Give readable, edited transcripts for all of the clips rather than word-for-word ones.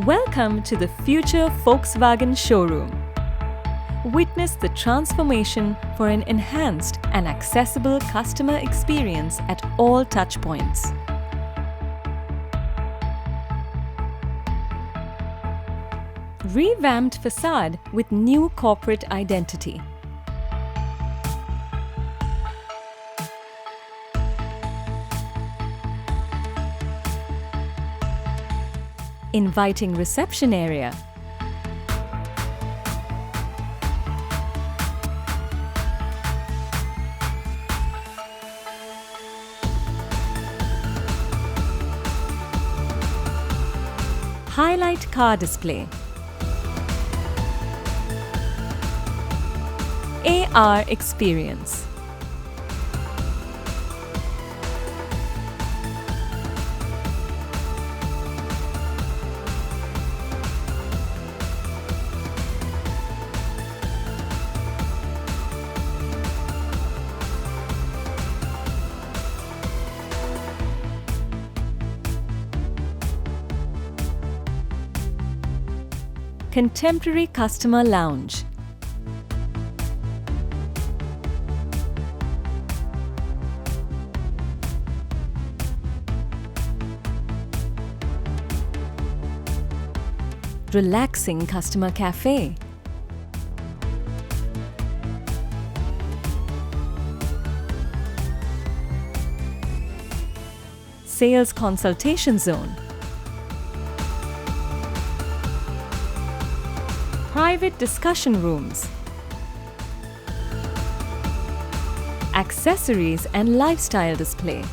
Welcome to the future Volkswagen showroom. Witness the transformation for an enhanced and accessible customer experience at all touchpoints. Revamped facade with new corporate identity. Inviting reception area. Highlight car display. AR experience. Contemporary customer lounge. Relaxing customer cafe. Sales consultation zone. Private discussion rooms. Accessories and lifestyle display.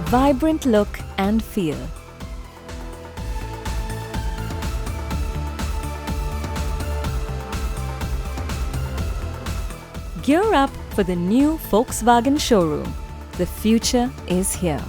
Vibrant look and feel. Gear up for the new Volkswagen showroom. The future is here.